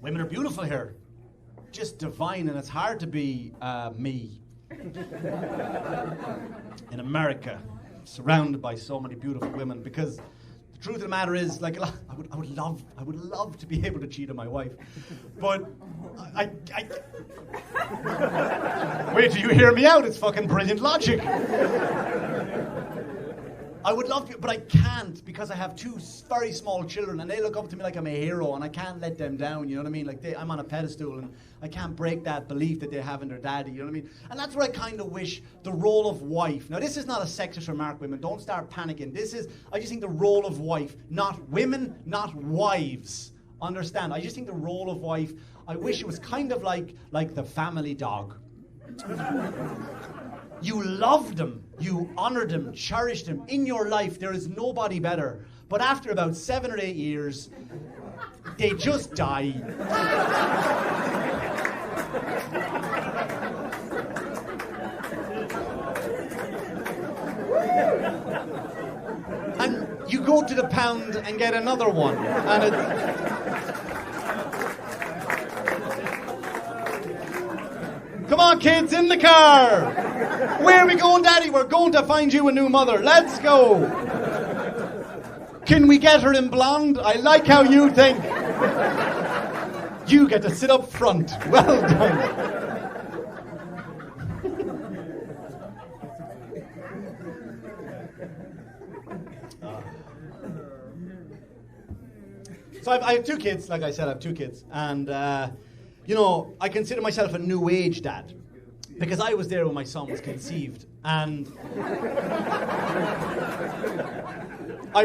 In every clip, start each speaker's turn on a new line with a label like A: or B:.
A: Women are beautiful here. Just divine, and it's hard to be me. In America, surrounded by so many beautiful women, because the truth of the matter is, like, I would love to be able to cheat on my wife, but I wait till you hear me out. It's fucking brilliant logic. I would love to, but I can't, because I have two very small children and they look up to me like I'm a hero, and I can't let them down, you know what I mean? Like, I'm on a pedestal and I can't break that belief that they have in their daddy, you know what I mean? And that's where I kind of wish the role of wife, now this is not a sexist remark, women, don't start panicking. I just think the role of wife, not women, not wives, understand? I just think the role of wife, I wish it was kind of like the family dog. You loved them, you honored them, cherished them. In your life, there is nobody better. But after about 7 or 8 years, they just die. And you go to the pound and get another one. And come on, kids, in the car. Where are we going, Daddy? We're going to find you a new mother. Let's go. Can we get her in blonde? I like how you think. You get to sit up front. Well done. So I have 2 kids, like I said, I have 2 kids. And, you know, I consider myself a new age dad. Because I was there when my son was conceived. And I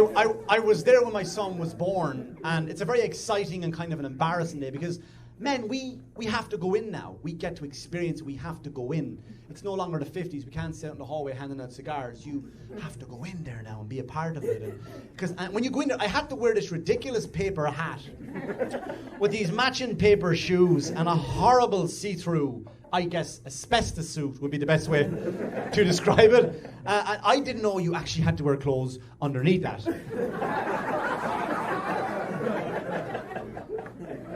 A: was there when my son was born. And it's a very exciting and kind of an embarrassing day, because men, we have to go in now. We get to experience, we have to go in. It's no longer the 50s. We can't sit out in the hallway handing out cigars. You have to go in there now and be a part of it. Because when you go in there, I had to wear this ridiculous paper hat with these matching paper shoes and a horrible see-through, I guess, asbestos suit would be the best way to describe it. I didn't know you actually had to wear clothes underneath that.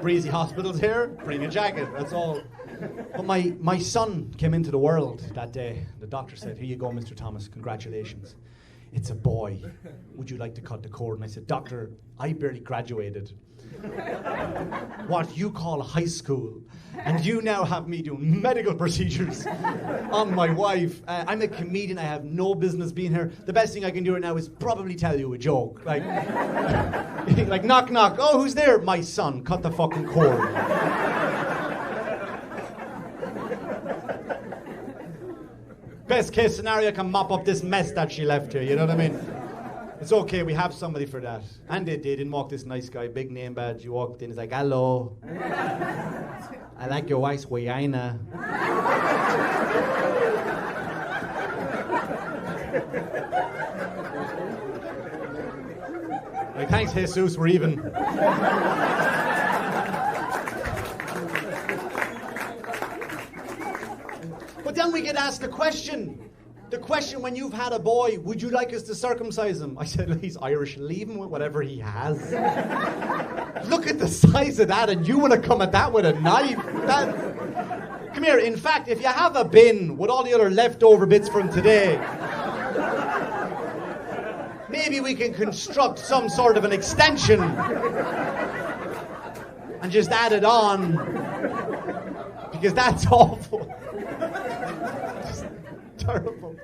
A: Breezy hospitals here, bring a jacket, that's all. But my son came into the world that day. The doctor said, "Here you go, Mr. Thomas, congratulations. It's a boy. Would you like to cut the cord?" And I said, "Doctor, I barely graduated what you call high school, and you now have me doing medical procedures on my wife. I'm a comedian. I have no business being here. The best thing I can do right now is probably tell you a joke. Like, like knock, knock. Oh, who's there? My son. Cut the fucking cord." Best case scenario, I can mop up this mess that she left here. You know what I mean? It's okay, we have somebody for that. And they did. In walked this nice guy, big name badge. He walked in, he's like, "Hello. I like your wife's vagina." Like, thanks, Jesus, we're even. But then we get asked a question. The question, when you've had a boy, would you like us to circumcise him? I said, he's Irish, leave him with whatever he has. Look at the size of that, and you want to come at that with a knife? Come here, in fact, if you have a bin with all the other leftover bits from today, maybe we can construct some sort of an extension and just add it on, because that's awful. Terrible.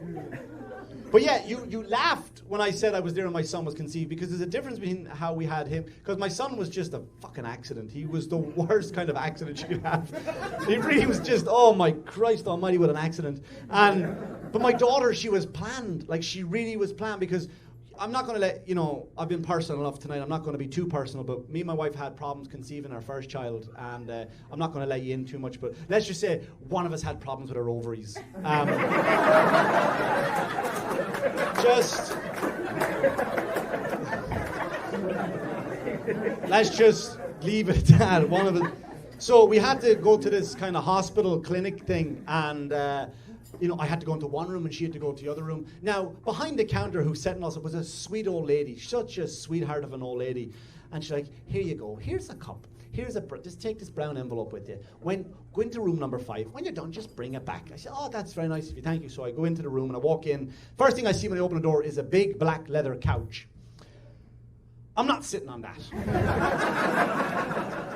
A: But yeah, you laughed when I said I was there when my son was conceived, because there's a difference between how we had him, because my son was just a fucking accident. He was the worst kind of accident you could have. He really was just, oh my Christ almighty, what an accident. But my daughter, she was planned. Like, she really was planned, because I'm not going to let, you know, I've been personal enough tonight, I'm not going to be too personal, but me and my wife had problems conceiving our first child, and I'm not going to let you in too much, but let's just say one of us had problems with our ovaries. Let's just leave it at that. One of the, so we had to go to this kind of hospital clinic thing, and you know, I had to go into one room and she had to go to the other room. Now, behind the counter who setting us up was a sweet old lady, such a sweetheart of an old lady. And she's like, here you go, here's a cup. Just take this brown envelope with you. Go into room number 5. When you're done, just bring it back. I said, oh, that's very nice of you, thank you. So I go into the room and I walk in. First thing I see when I open the door is a big black leather couch. I'm not sitting on that.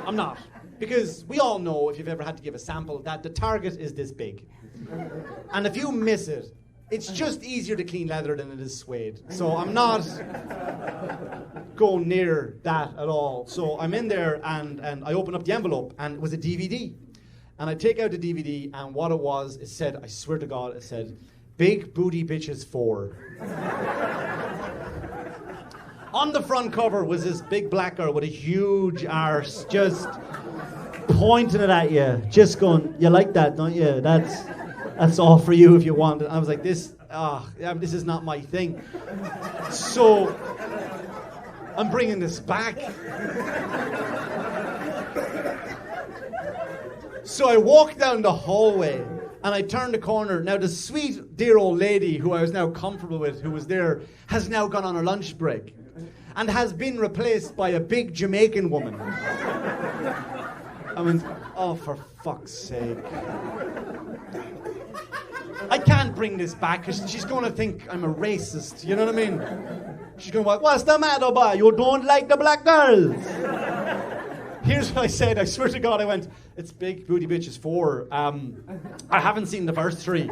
A: I'm not. Because we all know, if you've ever had to give a sample, that the target is this big. And if you miss it, it's just easier to clean leather than it is suede. So I'm not going near that at all. So I'm in there and I open up the envelope and it was a DVD. And I take out the DVD and what it was, it said, I swear to God, it said, Big Booty Bitches 4. On the front cover was this big black girl with a huge arse just pointing it at you, just going, you like that, don't you? That's all for you if you want it. I was like, this is not my thing. So I'm bringing this back. So I walk down the hallway and I turn the corner. Now the sweet, dear old lady who I was now comfortable with, who was there, has now gone on her lunch break and has been replaced by a big Jamaican woman. I went, oh, for fuck's sake. I can't bring this back because she's going to think I'm a racist, you know what I mean? She's going to be like, what's the matter, boy? You don't like the black girls? Here's what I said. I swear to God, I went, it's Big Booty Bitches 4. I haven't seen the first 3.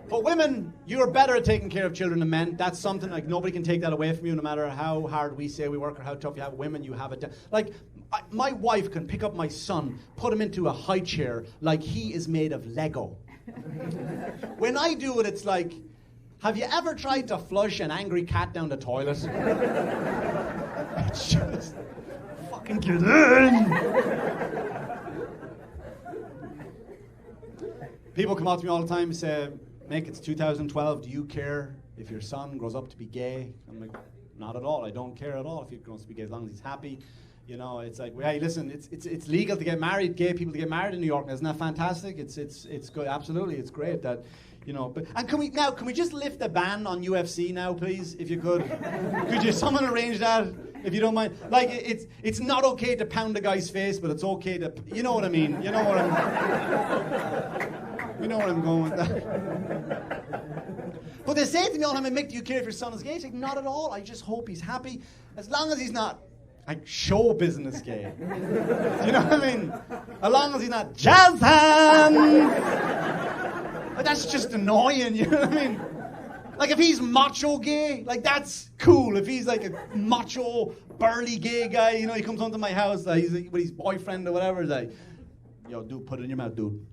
A: But women, you're better at taking care of children than men. That's something, like, nobody can take that away from you, no matter how hard we say we work or how tough you have. Women, you have it. Like, my wife can pick up my son, put him into a high chair like he is made of Lego. When I do it, it's like, have you ever tried to flush an angry cat down the toilet? It's just, fucking get in! People come out to me all the time and say, Mick, it's 2012, do you care if your son grows up to be gay? I'm like, not at all, I don't care at all if he grows up to be gay, as long as he's happy. You know, it's like, hey, listen, it's legal to get married, gay people to get married in New York. Isn't that fantastic? It's good, absolutely, it's great that, you know. But and can we just lift the ban on UFC now, please, if you could? Could you someone arrange that, if you don't mind? Like, it's not okay to pound a guy's face, but it's okay to, you know what I mean? You know where I'm going with that. But they say to me all the time, Mick, do you care if your son is gay? It's like, not at all. I just hope he's happy, as long as he's not like show business gay. You know what I mean? As long as he's not jazz hands. That's just annoying, you know what I mean? Like, if he's macho gay, like, that's cool. If he's like a macho, burly gay guy, you know, he comes home to my house, he's like, with his boyfriend or whatever, he's like, yo, dude, put it in your mouth, dude.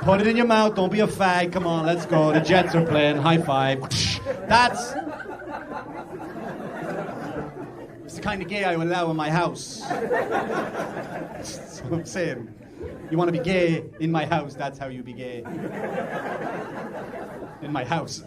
A: Put it in your mouth, don't be a fag, come on, let's go. The Jets are playing, high five. It's the kind of gay I would allow in my house. That's what I'm saying. You want to be gay in my house, that's how you be gay. In my house.